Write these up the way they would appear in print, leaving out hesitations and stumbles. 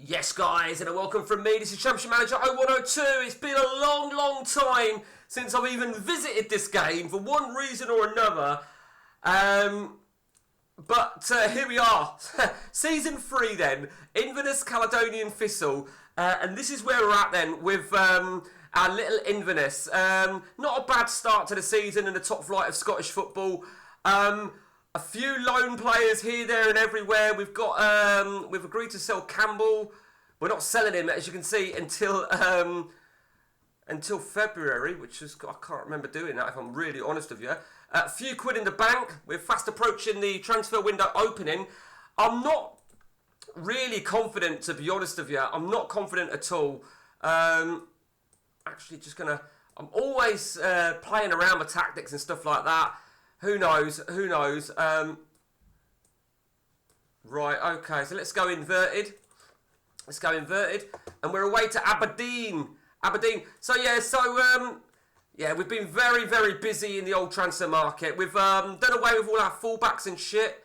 Yes, guys, and a welcome from me. This is Championship Manager 0102. It's been a long time since I've even visited this game for one reason or another. But here we are. Season 3 then. Inverness Caledonian Thistle. And this is where we're at then with our little Inverness. Not a bad start to the season in the top flight of Scottish football. A few loan players here, there and everywhere. We've agreed to sell Campbell. We're not selling him, as you can see, until February, which is, I can't remember doing that, if I'm really honest with you. A few quid in the bank. We're fast approaching the transfer window opening. I'm not really confident, to be honest with you. I'm not confident at all. Actually, I'm always playing around with tactics and stuff like that. Who knows? Right, okay, so let's go inverted. And we're away to Aberdeen. So, we've been very busy in the old transfer market. We've done away with all our fullbacks and shit.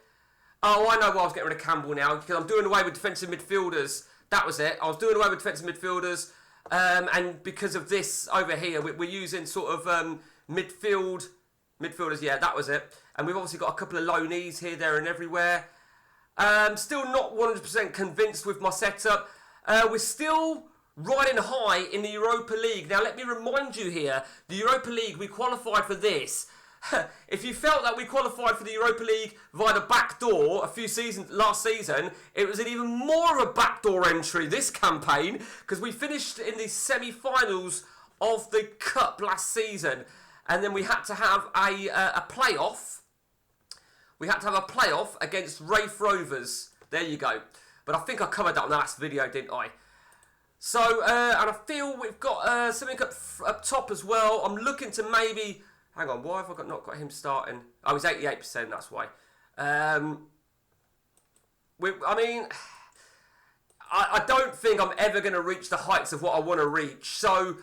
Oh, I know why I was getting rid of Campbell now, because I'm doing away with defensive midfielders. That was it. I was doing away with defensive midfielders. And because of this over here, we're using sort of midfielders, yeah, that was it. And we've obviously got a couple of loanees here, there and everywhere. Still not 100% convinced with my setup. We're still riding high in the Europa League. Now, let me remind you here, the Europa League, we qualified for this. If you felt that we qualified for the Europa League via the back door last season, it was an even more of a backdoor entry this campaign, because we finished in the semi-finals of the Cup last season. And then we had to have a playoff. We had to have a playoff against Raith Rovers. There you go. But I think I covered that on the last video, didn't I? So, and I feel we've got something up top as well. I'm looking to maybe... Hang on, why have I not got him starting? Oh, he's 88%, that's why. I don't think I'm ever going to reach the heights of what I want to reach. So...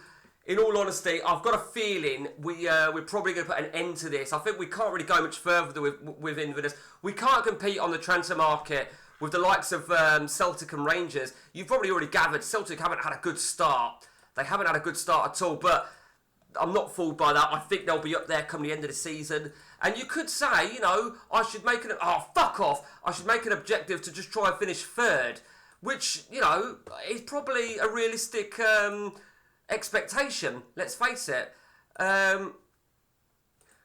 In all honesty, I've got a feeling we're probably going to put an end to this. I think we can't really go much further with Inverness. We can't compete on the transfer market with the likes of Celtic and Rangers. You've probably already gathered Celtic haven't had a good start. They haven't had a good start at all, but I'm not fooled by that. I think they'll be up there come the end of the season. And you could say, I should make I should make an objective to just try and finish third, which, is probably a realistic... expectation, let's face it. But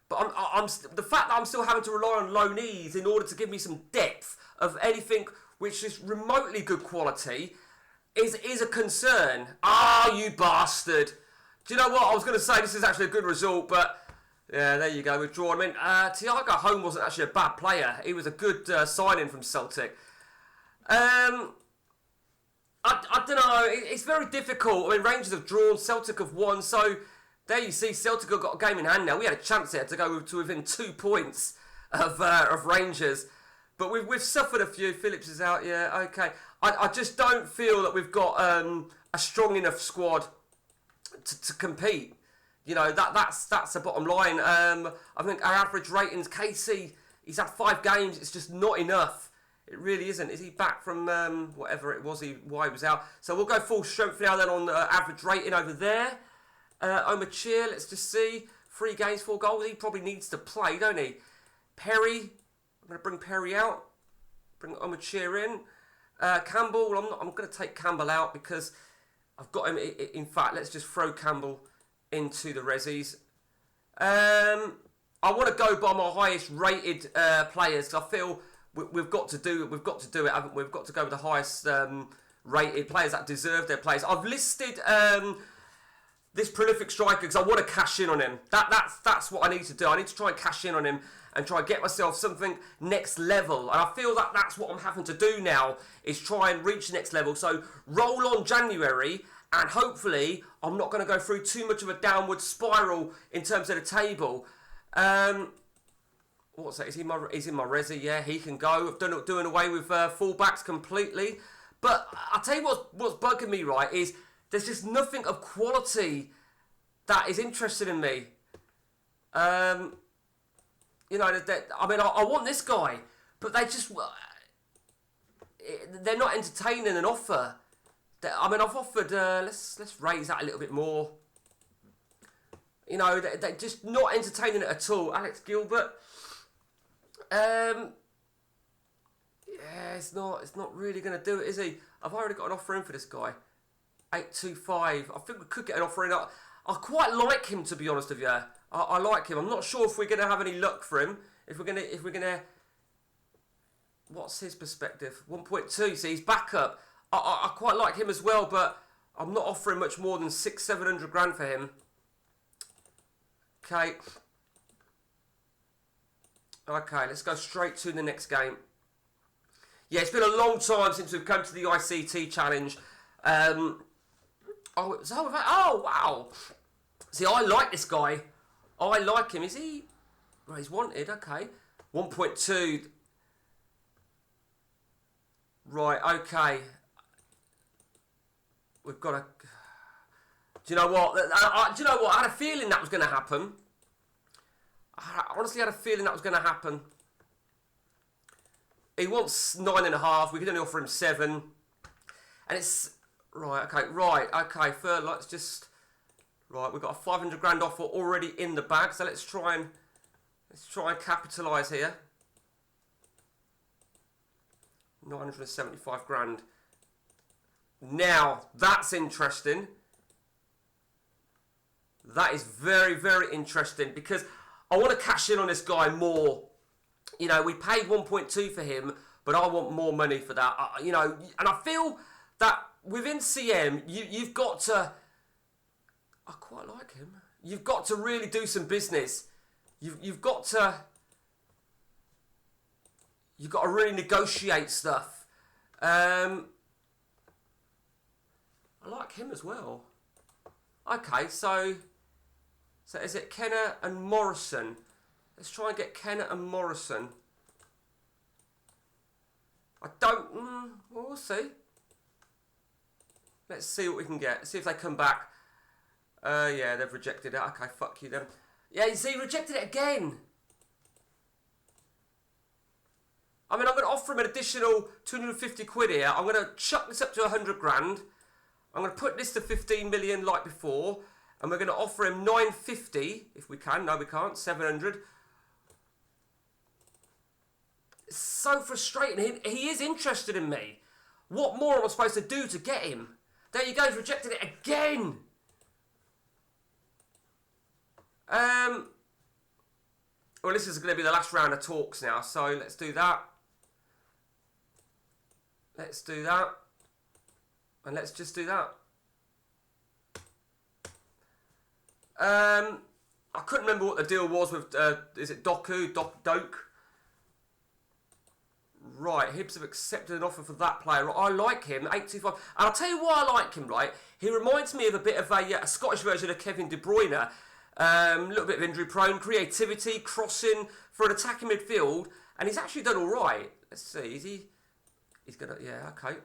the fact that I'm still having to rely on loanees in order to give me some depth of anything which is remotely good quality is a concern. You bastard. Do you know what? I was going to say this is actually a good result, but yeah, there you go, we've drawn. Thiago Holm wasn't actually a bad player. He was a good signing from Celtic. I don't know, it's very difficult. Rangers have drawn, Celtic have won, so there you see, Celtic have got a game in hand now. We had a chance here to go to within 2 points of Rangers, but we've suffered a few. Phillips is out, yeah, okay. I just don't feel that we've got a strong enough squad to compete. That's the bottom line. I think our average ratings, Casey, he's had 5 games, it's just not enough. It really isn't. Is he back from whatever it was why he was out? So we'll go full strength now then on average rating over there. Hamachi, let's just see. 3 games, 4 goals. He probably needs to play, don't he? Perry, I'm going to bring Perry out. Bring Hamachi in. Campbell, I'm going to take Campbell out because I've got him. In fact, let's just throw Campbell into the resis. I want to go by my highest rated players because I feel... We've got to do it, haven't we? We've got to go with the highest rated players that deserve their place. I've listed this prolific striker because I want to cash in on him. That's what I need to do. I need to try and cash in on him and try and get myself something next level. And I feel that that's what I'm having to do now, is try and reach the next level. So roll on January, and hopefully I'm not going to go through too much of a downward spiral in terms of the table. What's that? He's in my resi, yeah, he can go. I've doing away with fullbacks completely. But I'll tell you what's bugging me, right, is there's just nothing of quality that is interested in me. I want this guy, but they're not entertaining an offer. I mean, I've offered. Let's raise that a little bit more. You know, they're just not entertaining it at all. Alex Gilbert. Yeah, it's not really going to do it, is he? I've already got an offer in for this guy. 825. I think we could get an offer in. I quite like him, to be honest with you. I like him. I'm not sure if we're going to have any luck for him. If we're gonna, what's his perspective? 1.2. See, he's back up. I quite like him as well, but I'm not offering much more than 600-700 grand for him. Okay. Okay, let's go straight to the next game. Yeah, it's been a long time since we've come to the I.C.T challenge. Oh, it was over. Oh, wow. See, I like this guy. I like him. Is he? Well, he's wanted. Okay. 1.2. Right, okay. We've got to... Do you know what? Do you know what? I had a feeling that was going to happen. I honestly had a feeling that was going to happen. He wants 9.5. We could only offer him 7. And it's... Right, okay. Third, let's just... Right, we've got a 500 grand offer already in the bag. So let's try and capitalise here. 975 grand. Now, that's interesting. That is very, very interesting because I want to cash in on this guy more. You know, we paid 1.2 for him, but I want more money for that. You know, and I feel that within CM, you've got to... I quite like him. You've got to really do some business. You've got to really negotiate stuff. I like him as well. Okay, so is it Kenner and Morrison? Let's try and get Kenner and Morrison. I don't... well, we'll see. Let's see what we can get. See if they come back. Yeah, they've rejected it. Okay, fuck you then. Yeah, you see, rejected it again. I mean, I'm going to offer him an additional 250 quid here. I'm going to chuck this up to 100 grand. I'm going to put this to 15 million like before. And we're going to offer him 950 if we can. No, we can't. 700. It's so frustrating. He is interested in me. What more am I supposed to do to get him? There you go. He's rejected it again. Well, this is going to be the last round of talks now. So let's do that. Let's do that. And let's just do that. I couldn't remember what the deal was with, is it Doke? Right, Hibs have accepted an offer for that player. I like him, 825. And I'll tell you why I like him, right? He reminds me of a bit of a Scottish version of Kevin De Bruyne. A little bit of injury prone, creativity, crossing for an attacking midfield. And he's actually done all right. Let's see, is he? He's going to, yeah, okay.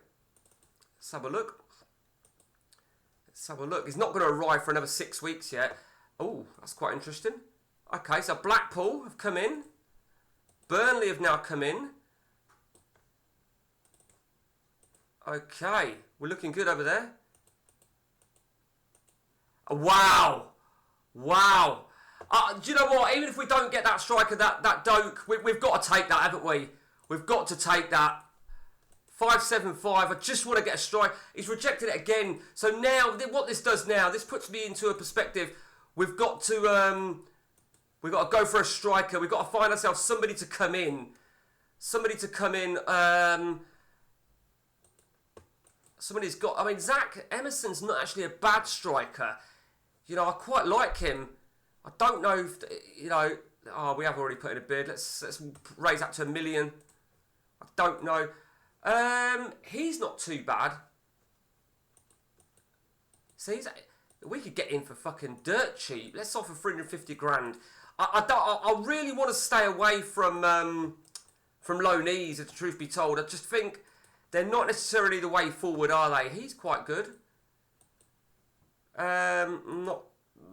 Let's have a look. Let's have a look. He's not going to arrive for another 6 weeks yet. Oh, that's quite interesting. Okay, so Blackpool have come in. Burnley have now come in. Okay, we're looking good over there. Wow. Wow. Do you know what? Even if we don't get that striker, that Doke, we've got to take that, haven't we? We've got to take that. 575. I just want to get a strike. He's rejected it again. So now, what this does now, this puts me into a perspective. We've got to go for a striker. We've got to find ourselves somebody to come in. Somebody to come in. Somebody's got... I mean, Zach Emerson's not actually a bad striker. You know, I quite like him. I don't know if... You know... Oh, we have already put in a bid. Let's raise that to 1 million. I don't know. He's not too bad. So we could get in for fucking dirt cheap. Let's offer 350 grand. I really want to stay away from low knees, if the truth be told. I just think they're not necessarily the way forward, are they? He's quite good. Not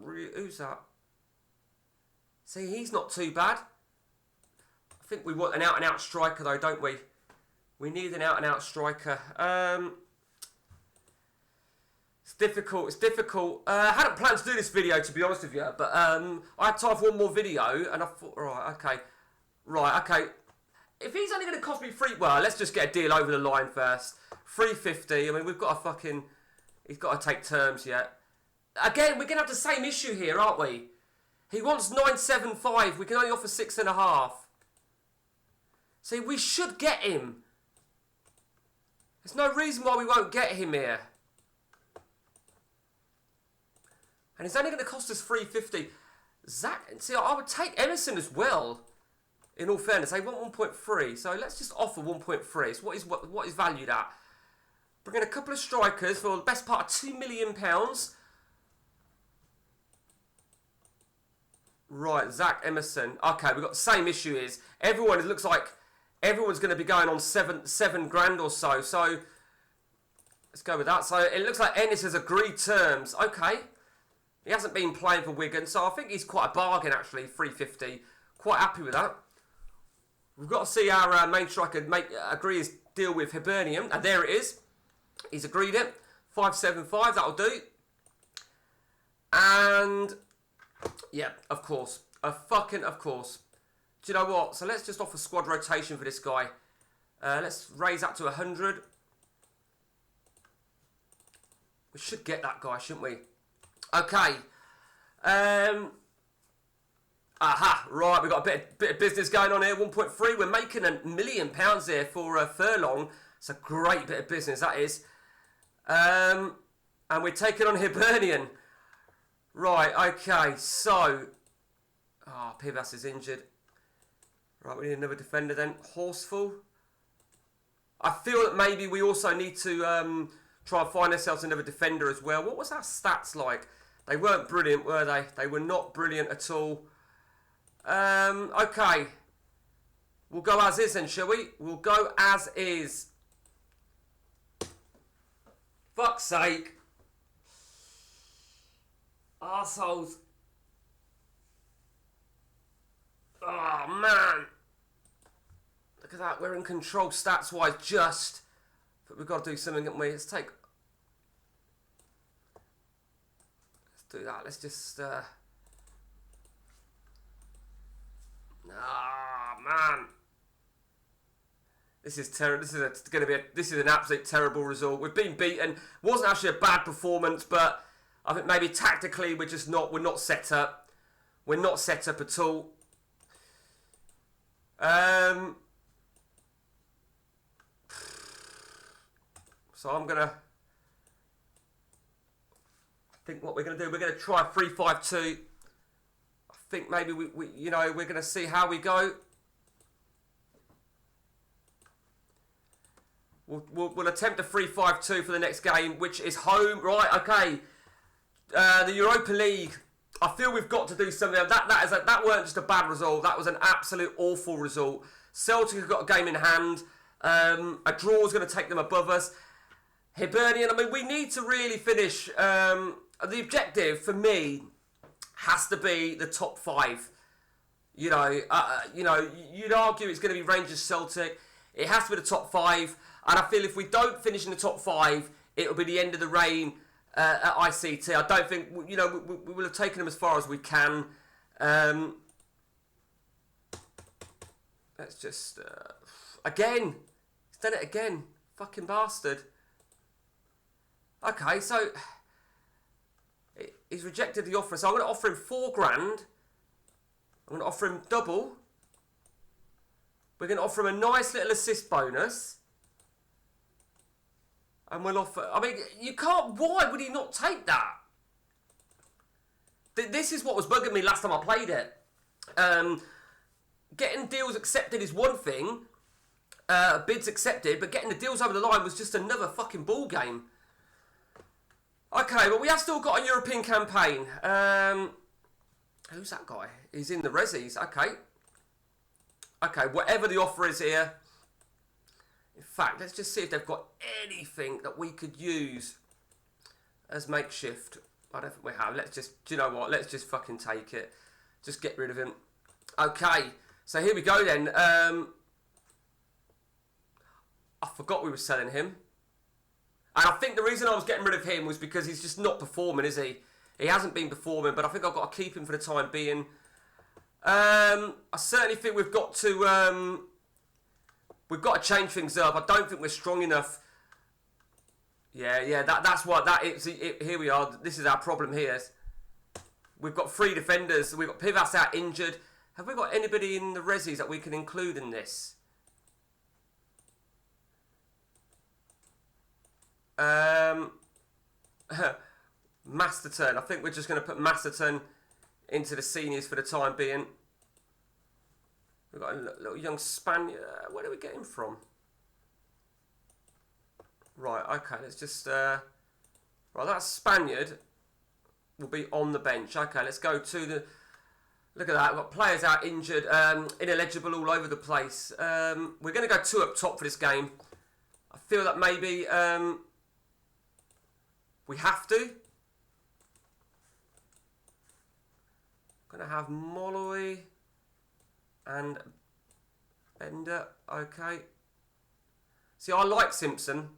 really. Who's that? See, he's not too bad. I think we want an out-and-out striker, though, don't we? We need an out-and-out striker. difficult. It's difficult. I hadn't planned to do this video, to be honest with you, but I had time for one more video, and I thought, right, okay. If he's only going to cost me well, let's just get a deal over the line first. 350. I mean, we've got a fucking. He's got to take terms yet. Again, we're going to have the same issue here, aren't we? He wants 975. We can only offer 6.5. See, we should get him. There's no reason why we won't get him here. And it's only going to cost us 350. Zach, see, I would take Emerson as well. In all fairness, they want 1.3. So let's just offer 1.3. So what is valued at? Bring in a couple of strikers for the best part of £2 million. Right, Zach Emerson. Okay, we've got the same issue is everyone, it looks like everyone's going to be going on seven grand or so. So let's go with that. So it looks like Ennis has agreed terms. Okay. He hasn't been playing for Wigan, so I think he's quite a bargain actually, 350. Quite happy with that. We've got to see our main striker agree his deal with Hibernian, and there it is. He's agreed it. 575, that'll do. And yeah, of course. Of course. Do you know what? So let's just offer squad rotation for this guy. Let's raise that to 100. We should get that guy, shouldn't we? Okay. Aha, right, we've got a bit of business going on here. 1.3, we're making £1 million here for Furlong. It's a great bit of business, that is. And we're taking on Hibernian. Right, okay, so... Oh, Pivas is injured. Right, we need another defender then. Horseful. I feel that maybe we also need to try and find ourselves another defender as well. What was our stats like? They weren't brilliant, were they? They were not brilliant at all. Okay. We'll go as is then, shall we? We'll go as is. Fuck's sake. Arseholes. Oh, man. Look at that. We're in control stats-wise just. But we've got to do something, haven't we? Let's do that. Let's just... Ah, man. This is terrible. This is an absolute terrible result. We've been beaten. It wasn't actually a bad performance, but I think maybe tactically we're not set up. We're not set up at all. So I think what we're gonna do, we're gonna try 3-5-2. I think maybe we're going to see how we go. We'll attempt a 3-5-2 for the next game, which is home. Right, okay. The Europa League. I feel we've got to do something. That weren't just a bad result. That was an absolute awful result. Celtic have got a game in hand. A draw is going to take them above us. Hibernian, I mean, we need to really finish. The objective for me has to be the top 5. You'd argue it's going to be Rangers Celtic. It has to be the top 5. And I feel if we don't finish in the top 5, it'll be the end of the reign at I.C.T. I don't think, we will have taken them as far as we can. Let's just... again! He's done it again. Fucking bastard. Okay, so... He's rejected the offer, so I'm going to offer him £4,000. I'm going to offer him double. We're going to offer him a nice little assist bonus. And we'll offer... I mean, you can't... Why would he not take that? This is what was bugging me last time I played it. Getting deals accepted is one thing. Bids accepted, but getting the deals over the line was just another fucking ball game. Okay, but we have still got a European campaign. Who's that guy? He's in the Resis. Okay. Okay, whatever the offer is here. In fact, let's just see if they've got anything that we could use as makeshift. I don't think we have. Let's just, do you know what? Let's just fucking take it. Just get rid of him. Okay, so here we go then. I forgot we were selling him. And I think the reason I was getting rid of him was because he's just not performing, is he? He hasn't been performing, but I think I've got to keep him for the time being. I certainly think we've got to change things up. I don't think we're strong enough. Yeah, that's what that is. Here we are. This is our problem here. We've got 3 defenders. We've got Pivas out injured. Have we got anybody in the resis that we can include in this? Masterton. I think we're just going to put Masterton into the seniors for the time being. We've got a little young Spaniard. Where do we get him from? Right, okay, let's just... right, that Spaniard will be on the bench. Okay, let's go to the... Look at that, we've got players out injured, ineligible all over the place. We're going to go 2 up top for this game. I feel that maybe we have to. Going to have Molloy and Bender. Okay. See, I like Simpson.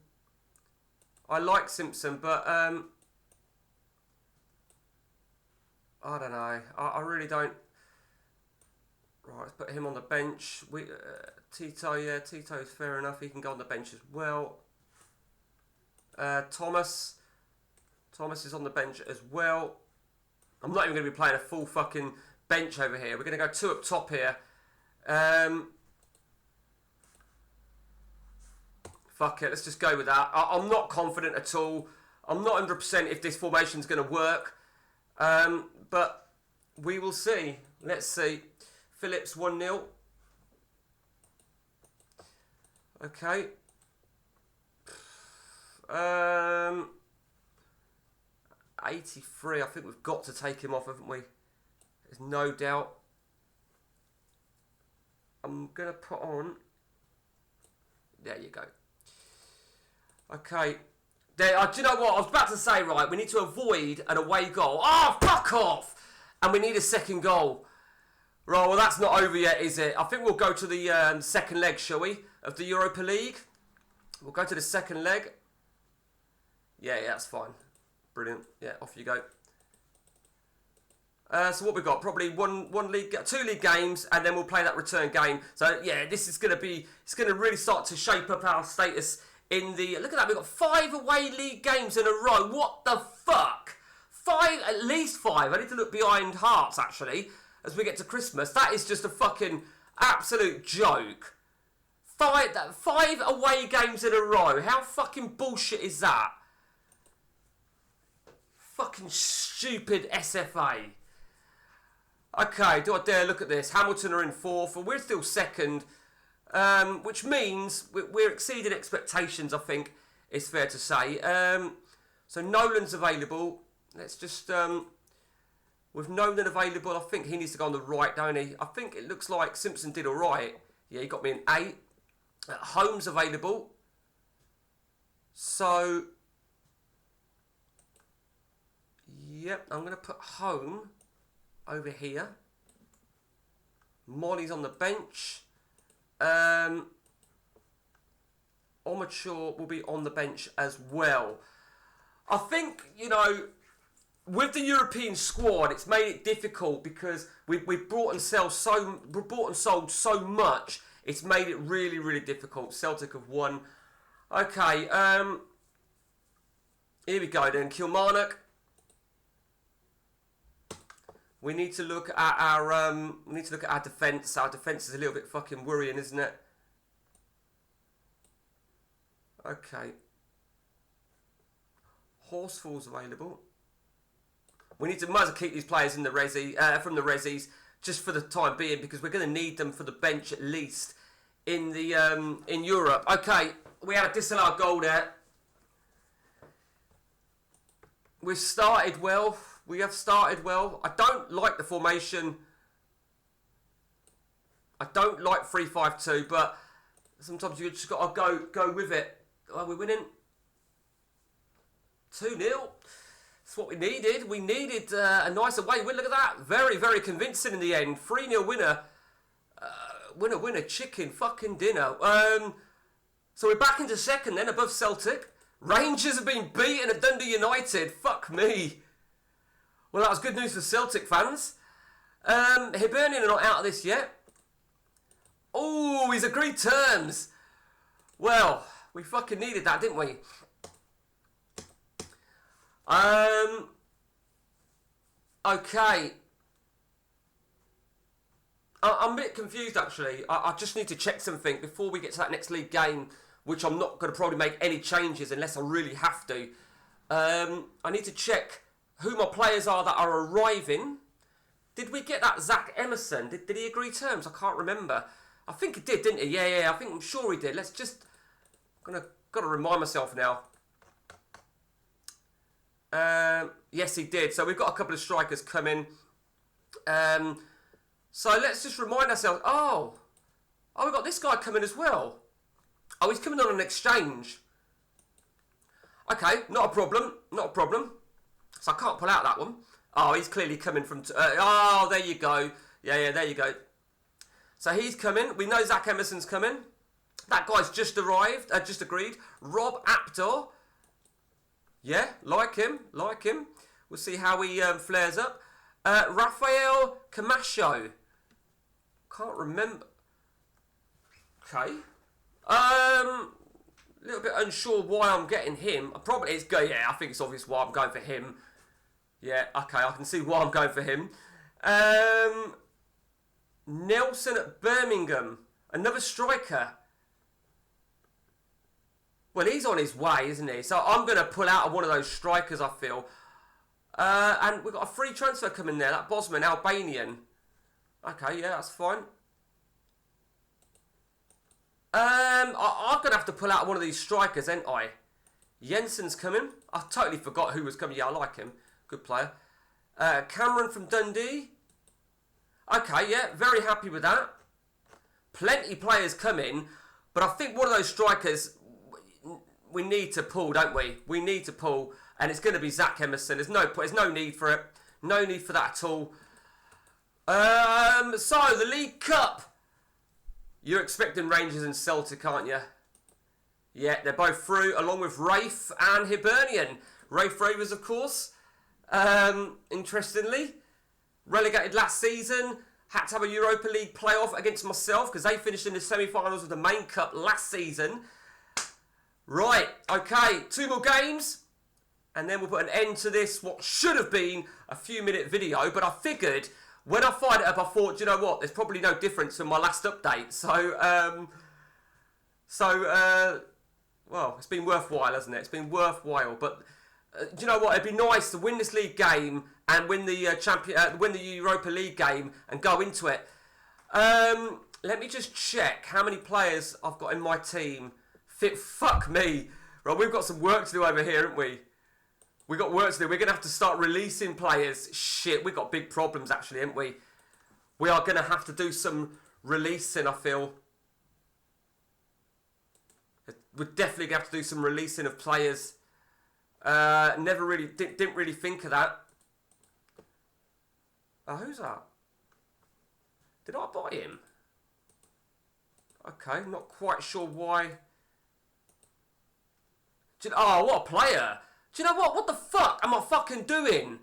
But I don't know. I really don't. Right, let's put him on the bench. Tito, yeah, Tito's fair enough. He can go on the bench as well. Thomas is on the bench as well. I'm not even going to be playing a full fucking bench over here. We're going to go 2 up top here. Fuck it, let's just go with that. I'm not confident at all. I'm not 100% if this formation's going to work. But we will see. Let's see. Phillips 1-0. Okay. 83. I think we've got to take him off, haven't we? There's no doubt. I'm going to put on... There you go. Okay. There, do you know what? I was about to say, right, we need to avoid an away goal. Oh, fuck off! And we need a second goal. Right, well, that's not over yet, is it? I think we'll go to the second leg, shall we? Of the Europa League. We'll go to the second leg. Yeah, that's fine. Brilliant. Yeah, off you go. So what we've got, probably two league games, and then we'll play that return game. So yeah, this is going to be, it's going to really start to shape up our status in the, look at that, we've got 5 away league games in a row. What the fuck? 5, at least 5. I need to look behind Hearts, actually, as we get to Christmas. That is just a fucking absolute joke. 5 away games in a row. How fucking bullshit is that? Fucking stupid SFA. Okay, do I dare look at this? Hamilton are in 4th, and we're still 2nd, which means we're exceeding expectations, I think it's fair to say. So Nolan's available. Let's just, with Nolan available, I think he needs to go on the right, don't he? I think it looks like Simpson did all right. Yeah, he got me an 8. Holmes available. So, yep, I'm going to put Home over here. Molly's on the bench. Omature will be on the bench as well. I think, you know, with the European squad, it's made it difficult because we've bought and sold so much. It's made it really, really difficult. Celtic have won. Okay, here we go then. Kilmarnock. We need to look at our defence. Our defence is a little bit fucking worrying, isn't it? Okay. Horsfall's available. We need to might as well keep these players in the from the resis just for the time being, because we're going to need them for the bench at least in the in Europe. Okay, we had a disallowed goal there. We've started well. We have started well. I don't like the formation. I don't like 3-5-2, but sometimes you just got to go with it. Are we winning? 2-0. That's what we needed. We needed a nice away win. Look at that. Very, very convincing in the end. 3-0 winner. Winner, chicken fucking dinner. So we're back into 2nd then, above Celtic. Rangers have been beaten at Dundee United. Fuck me. Well, that was good news for Celtic fans. Hibernian are not out of this yet. Oh, he's agreed terms. Well, we fucking needed that, didn't we? Okay. I'm a bit confused, actually. I just need to check something before we get to that next league game, which I'm not going to probably make any changes unless I really have to. I need to check who my players are that are arriving. Did we get that Zach Emerson? Did he agree terms? I can't remember. I think he did, didn't he? Yeah, I'm sure he did. Let's just... Gotta remind myself now. Yes, he did. So we've got a couple of strikers coming. So let's just remind ourselves. Oh, we've got this guy coming as well. Oh, he's coming on an exchange. Okay, not a problem. So I can't pull out that one. Oh, he's clearly coming from... oh, there you go. Yeah, there you go. So he's coming. We know Zach Emerson's coming. That guy's just arrived. Just agreed. Rob Aptor. Yeah, like him. We'll see how he flares up. Rafael Camacho. Can't remember. Okay. Little bit unsure why I'm getting him. Probably it's go. Yeah, I think it's obvious why I'm going for him. Yeah, okay, I can see why I'm going for him. Nelson at Birmingham. Another striker. Well, he's on his way, isn't he? So I'm going to pull out of one of those strikers, I feel. And we've got a free transfer coming there. That Bosman, Albanian. Okay, yeah, that's fine. I'm going to have to pull out one of these strikers, ain't I? Jensen's coming. I totally forgot who was coming. Yeah, I like him. Good player. Cameron from Dundee. Okay, yeah, very happy with that. Plenty players coming. But I think one of those strikers... We need to pull, don't we? We need to pull, and it's going to be Zach Emerson. There's no need for it. No need for that at all. So, the League Cup. You're expecting Rangers and Celtic, aren't you? Yeah, they're both through, along with Rafe and Hibernian. Rafe Ravers, of course. Interestingly, relegated last season. Had to have a Europa League playoff against myself, because they finished in the semi-finals of the main cup last season. Right, okay, 2 more games, and then we'll put an end to this, what should have been a few-minute video, but I figured, when I fired it up, I thought, you know what, there's probably no difference from my last update, well, it's been worthwhile, hasn't it? It's been worthwhile, but, do you know what, it'd be nice to win this league game, and win the Europa League game, and go into it. Let me just check how many players I've got in my team. Fuck me. Right, we've got some work to do over here, haven't we? We've got work to do. We're going to have to start releasing players. Shit, we've got big problems, actually, haven't we? We are going to have to do some releasing, I feel. We're definitely going to have to do some releasing of players. Never really... Didn't really think of that. Oh, who's that? Did I buy him? Okay, not quite sure why... Oh, what a player. Do you know what? What the fuck am I fucking doing?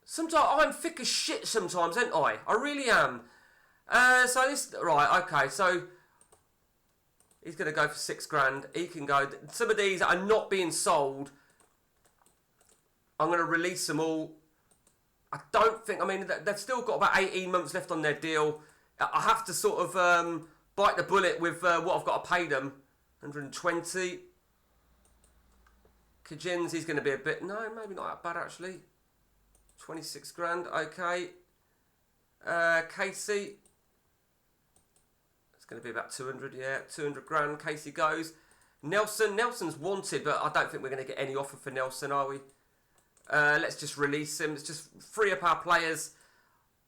Sometimes I'm thick as shit sometimes, ain't I? I really am. So this... Right, okay, so... He's going to go for £6,000. He can go... Some of these are not being sold. I'm going to release them all. I don't think... I mean, they've still got about 18 months left on their deal. I have to sort of bite the bullet with what I've got to pay them. 120. Kajins, he's going to be a bit... No, maybe not that bad, actually. £26,000, okay. Casey. It's going to be about 200, yeah. £200,000, Casey goes. Nelson's wanted, but I don't think we're going to get any offer for Nelson, are we? Let's just release him. Let's just free up our players.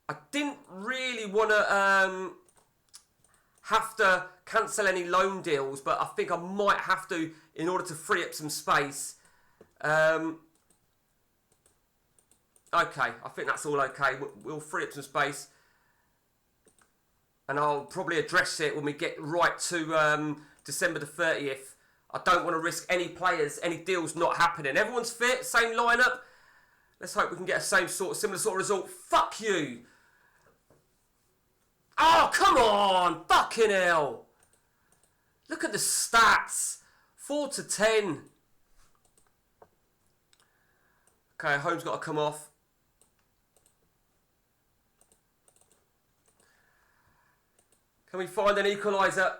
I didn't really want to... have to cancel any loan deals, but I think I might have to in order to free up some space. Okay, I think that's all okay. We'll free up some space. And I'll probably address it when we get right to December the 30th. I don't want to risk any players, any deals not happening. Everyone's fit, same lineup. Let's hope we can get a similar sort of result. Fuck you. Oh, come on. Fucking hell. Look at the stats. 4-10. Okay, home's got to come off. Can we find an equaliser?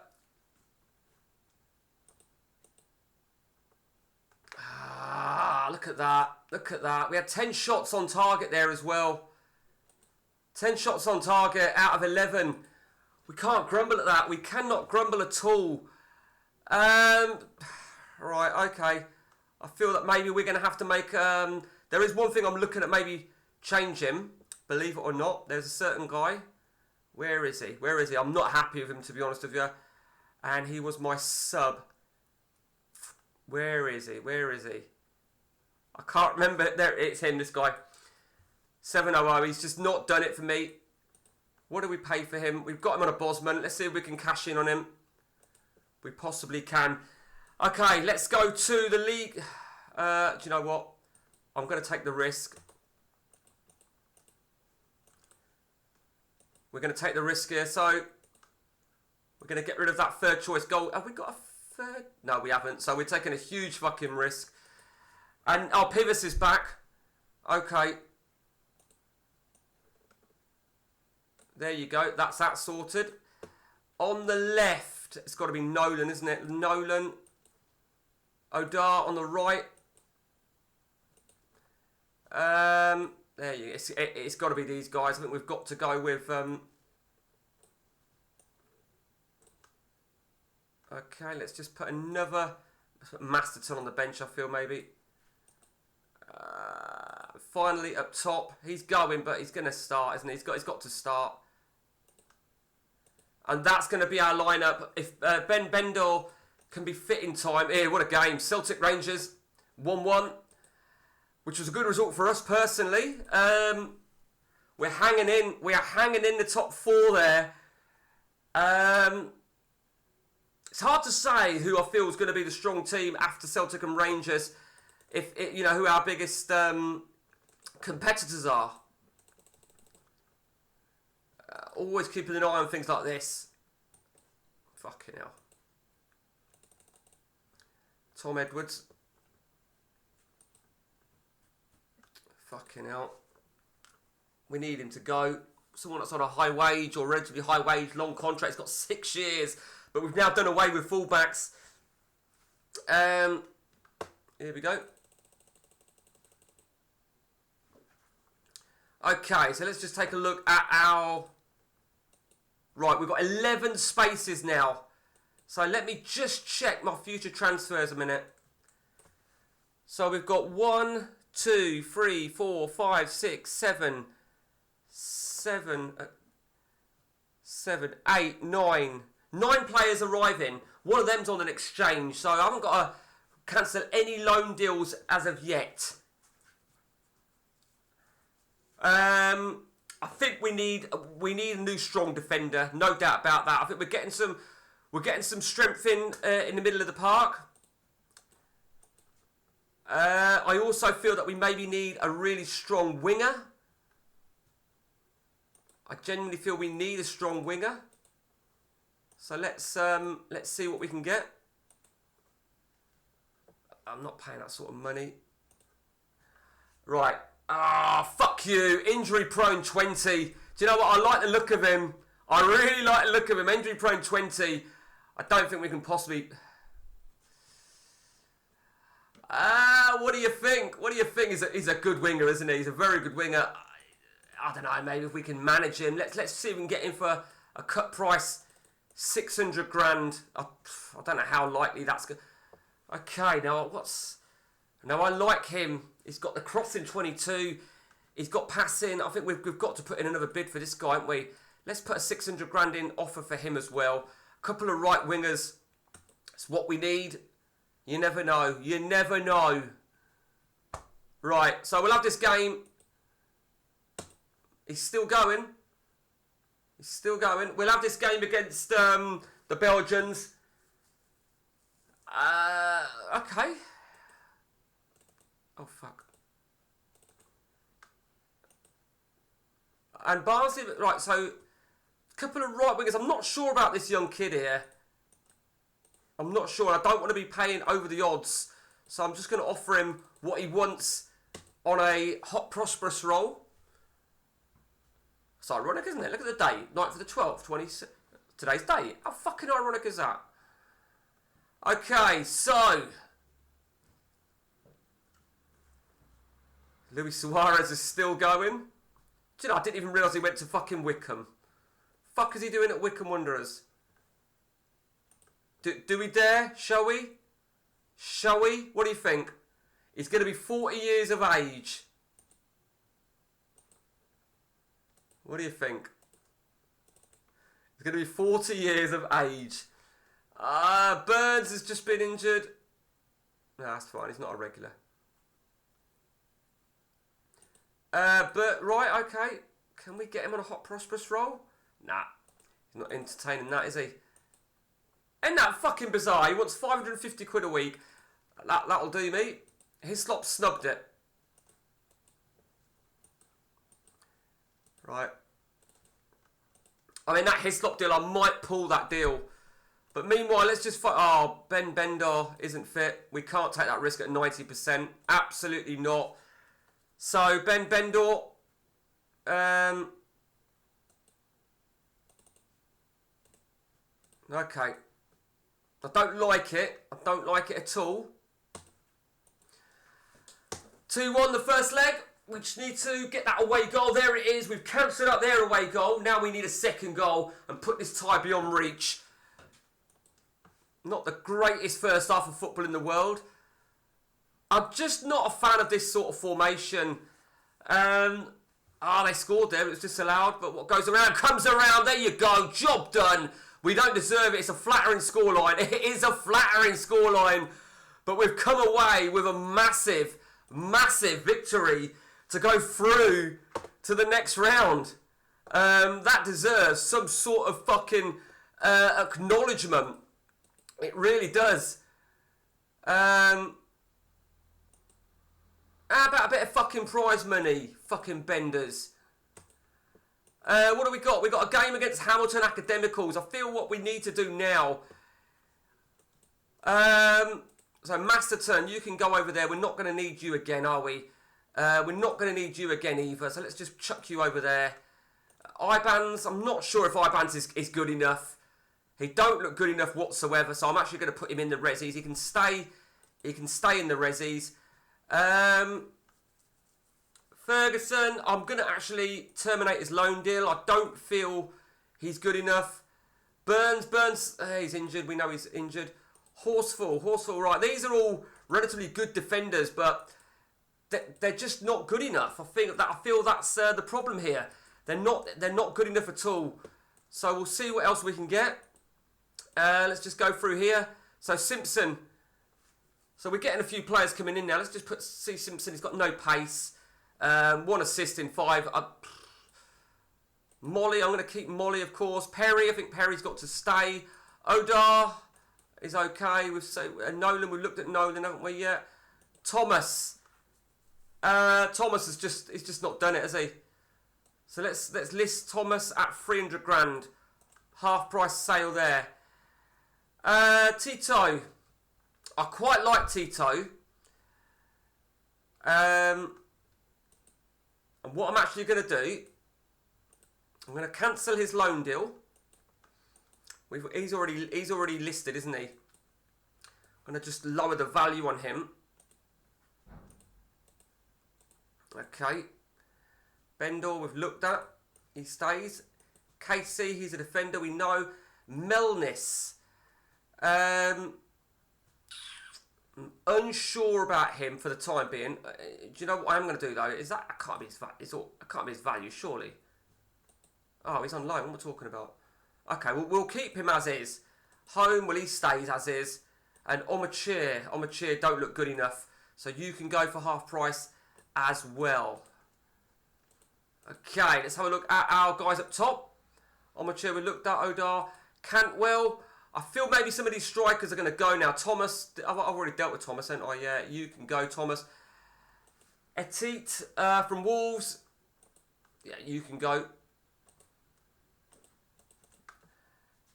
Look at that. Look at that. We had 10 shots on target there as well. 10 shots on target out of 11. We can't grumble at that. We cannot grumble at all. Right, okay. I feel that maybe we're going to have to make... there is one thing I'm looking at maybe changing. Believe it or not. There's a certain guy. Where is he? Where is he? I'm not happy with him, to be honest with you. And he was my sub. Where is he? Where is he? I can't remember. There, it's him, this guy. 700. He's just not done it for me. What do we pay for him? We've got him on a Bosman. Let's see if we can cash in on him. We possibly can. Okay, let's go to the league. Do you know what? I'm going to take the risk. We're going to take the risk here. So, we're going to get rid of that third choice goal. Have we got a third? No, we haven't. So, we're taking a huge fucking risk. And our Pivas is back. Okay. There you go. That's that sorted. On the left, it's got to be Nolan, isn't it? Nolan. Odar on the right. There you go. It's got to be these guys. I think we've got to go with... Okay, let's just put another... Let's put Masterton on the bench, I feel, maybe. Finally, up top. He's going, but he's going to start, isn't he? He's got to start. And that's going to be our lineup. If Ben Bendor can be fit in time. Here, what a game. Celtic Rangers, 1-1. Which was a good result for us personally. We're hanging in. We are hanging in the top 4 there. It's hard to say who I feel is going to be the strong team after Celtic and Rangers. If you know who our biggest competitors are. Always keeping an eye on things like this. Fucking hell. Tom Edwards. Fucking hell. We need him to go. Someone that's on a high wage or relatively high wage, long contract. He's got 6 years. But we've now done away with fullbacks. Here we go. Okay, so let's just take a look at our... Right, we've got 11 spaces now. So let me just check my future transfers a minute. So we've got 1, 2, 3, 4, 5, 6, 7, 8, 9. 9 players arriving. One of them's on an exchange, so I haven't got to cancel any loan deals as of yet. I think we need a new strong defender, no doubt about that. I think we're getting some strength in the middle of the park. I also feel that we maybe need a really strong winger. I genuinely feel we need a strong winger. So let's see what we can get. I'm not paying that sort of money. Right. Ah, fuck you. Injury prone 20. Do you know what? I like the look of him. I really like the look of him. Injury prone 20. I don't think we can possibly... what do you think? What do you think? He's a good winger, isn't he? He's a very good winger. I don't know, maybe if we can manage him. Let's see if we can get him for a cut price, 600 grand. I don't know how likely that's good. Okay, now I like him. He's got the crossing 22. He's got passing. I think we've got to put in another bid for this guy, haven't we? Let's put a 600 grand in offer for him as well. A couple of right wingers. It's what we need. You never know. You never know. Right, so we'll have this game. He's still going. He's still going. We'll have this game against the Belgians. Okay. Oh, fuck. And Barnsley, right, so, a couple of right wingers. I'm not sure about this young kid here. I'm not sure. I don't want to be paying over the odds. So I'm just going to offer him what he wants on a hot prosperous roll. It's ironic, isn't it? Look at the date. 9th of the 12th, today's date. How fucking ironic is that? Okay, so. Luis Suarez is still going. Do you know, I didn't even realise he went to fucking Wickham. Fuck is he doing at Wickham Wanderers? Do we dare? Shall we? Shall we? What do you think? He's going to be 40 years of age. What do you think? He's going to be 40 years of age. Burns has just been injured. No, that's fine. He's not a regular. But, right, okay. Can we get him on a hot prosperous roll? Nah. He's not entertaining that, is he? Isn't that fucking bizarre? He wants 550 quid a week. That'll do me. Hislop snubbed it. Right. I mean, that Hislop deal, I might pull that deal. But meanwhile, let's just... Oh, Ben Bender isn't fit. We can't take that risk at 90%. Absolutely not. So, Ben Bender... Okay. I don't like it. I don't like it at all. 2-1 the first leg. We just need to get that away goal. There it is. We've cancelled up their away goal. Now we need a second goal and put this tie beyond reach. Not the greatest first half of football in the world. I'm just not a fan of this sort of formation. They scored there. It was disallowed. But what goes around comes around. There you go. Job done. We don't deserve it. It's a flattering scoreline. It is a flattering scoreline. But we've come away with a massive, massive victory to go through to the next round. That deserves some sort of fucking acknowledgement. It really does. How about a bit of fucking prize money? Fucking benders. What do we got? We got a game against Hamilton Academicals. I feel what we need to do now. So Masterton, you can go over there. We're not going to need you again, are we? We're not going to need you again either. So let's just chuck you over there. Ibans, I'm not sure if Ibans is good enough. He don't look good enough whatsoever. So I'm actually going to put him in the resis. He can stay in the resis. Ferguson, I'm going to actually terminate his loan deal. I don't feel he's good enough. Burns, he's injured. We know he's injured. Horsfall, right. These are all relatively good defenders, but they're just not good enough. I feel that's the problem here. They're not good enough at all. So we'll see what else we can get. Let's just go through here. So Simpson. So we're getting a few players coming in now. Let's just see Simpson. He's got no pace. 1 assist in 5. Molly, I'm going to keep Molly, of course. Perry, I think Perry's got to stay. Odar is okay. Nolan, we've looked at Nolan, haven't we yet? Thomas. Thomas he's just not done it, has he? So let's list Thomas at 300 grand. Half price sale there. Tito. I quite like Tito. And what I'm actually going to do, I'm going to cancel his loan deal. He's already listed, isn't he? I'm going to just lower the value on him. Okay. Bendor we've looked at. He stays. KC, he's a defender, we know. Melnis. I'm unsure about him for the time being. Do you know what I'm going to do though? Is that I can't be his value, surely. Oh, he's on loan. What am I talking about? Okay, we'll keep him as is. Home, he stays as is. And Omachir don't look good enough, so you can go for half price as well. Okay, let's have a look at our guys up top. Omachir we looked at. Odar, Cantwell. I feel maybe some of these strikers are going to go now. Thomas, I've already dealt with Thomas, haven't I? Yeah, you can go, Thomas. I.C.T from Wolves. Yeah, you can go.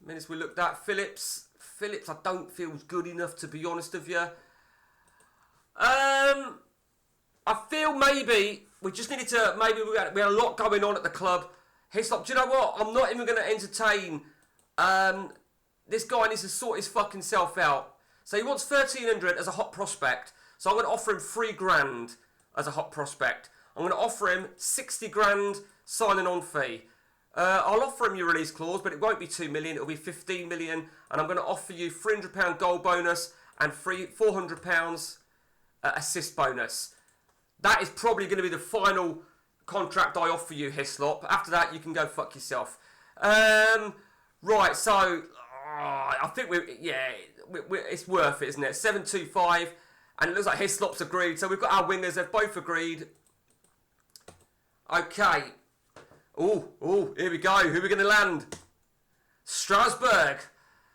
Minutes we looked at. Phillips, I don't feel good enough, to be honest with you. I feel maybe we just needed to, we had a lot going on at the club. Hislop, do you know what? I'm not even going to entertain. This guy needs to sort his fucking self out. So he wants 1,300 as a hot prospect. So I'm going to offer him 3 grand as a hot prospect. I'm going to offer him 60 grand signing on fee. I'll offer him your release clause, but it won't be 2 million. It'll be 15 million. And I'm going to offer you £300 goal bonus and £400 assist bonus. That is probably going to be the final contract I offer you, Hislop. After that, you can go fuck yourself. Right, so I think it's worth it, isn't it? 725, and it looks like Hislop's agreed. So we've got our wingers; they've both agreed. Okay. Oh, here we go. Who are we going to land? Strasbourg.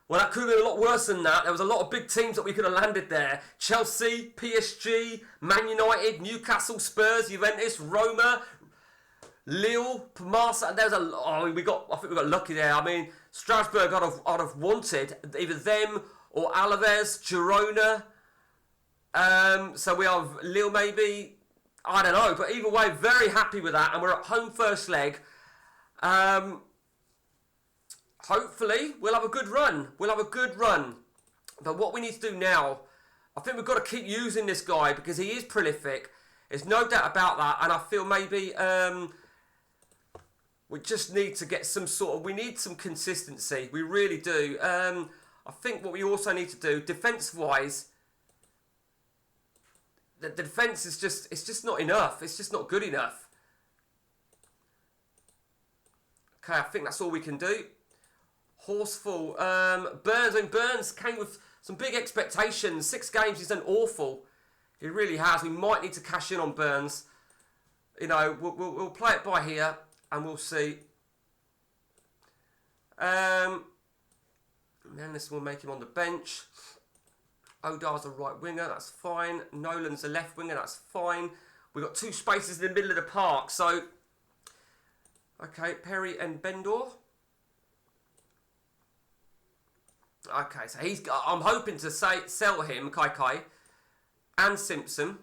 Well, that could have been a lot worse than that. There was a lot of big teams that we could have landed there. Chelsea, PSG, Man United, Newcastle, Spurs, Juventus, Roma, Lille, Marseille. There's a lot. I think we got lucky there. I mean, Strasbourg I'd have wanted either them or Alaves, Girona. So we have Lille maybe. I don't know. But either way, very happy with that. And we're at home first leg. Hopefully, we'll have a good run. But what we need to do now, I think we've got to keep using this guy because he is prolific. There's no doubt about that. And I feel maybe we just need to get we need some consistency. We really do. I think what we also need to do, defence-wise, the defence is just not enough. It's just not good enough. Okay, I think that's all we can do. Horseful. Burns came with some big expectations. 6 games, he's done awful. He really has. We might need to cash in on Burns. You know, we'll play it by here and we'll see. And then this will make him on the bench. Odar's a right winger, that's fine. Nolan's a left winger, that's fine. We've got 2 spaces in the middle of the park, so... Okay, Perry and Bendor. Okay, so I'm hoping to sell him, Kai, and Simpson,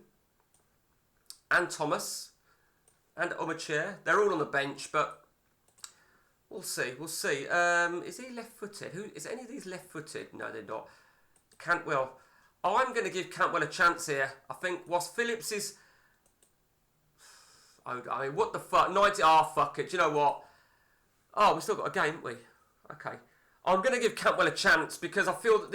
and Thomas, and Omacher. They're all on the bench, but we'll see. Is he left-footed? Is any of these left-footed? No, they're not. Cantwell. I'm going to give Cantwell a chance here. I think whilst Phillips is... I mean, what the fuck? 90... fuck it. Do you know what? Oh, we've still got a game, haven't we? Okay. I'm going to give Cantwell a chance because I feel that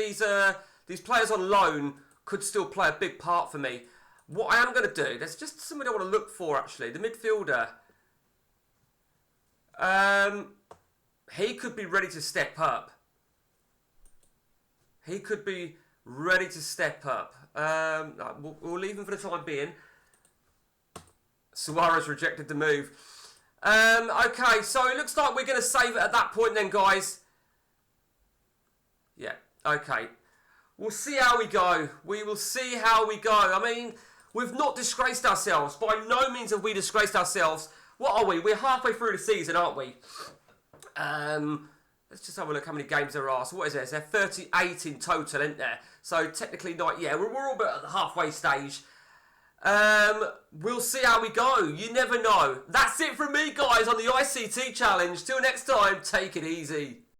these players on loan could still play a big part for me. What I am going to do, there's just somebody I want to look for, actually. The midfielder. He could be ready to step up. We'll leave him for the time being. Suarez rejected the move. Okay, so it looks like we're going to save it at that point then, guys. Yeah, okay. We'll see how we go. We will see how we go. I mean, we've not disgraced ourselves. By no means have we disgraced ourselves. What are we? We're halfway through the season, aren't we? Let's just have a look how many games there are. So what is there? There's 38 in total, isn't there? So technically not. Yeah, we're all about at the halfway stage. We'll see how we go. You never know. That's it from me, guys, on the I.C.T challenge. Till next time, take it easy.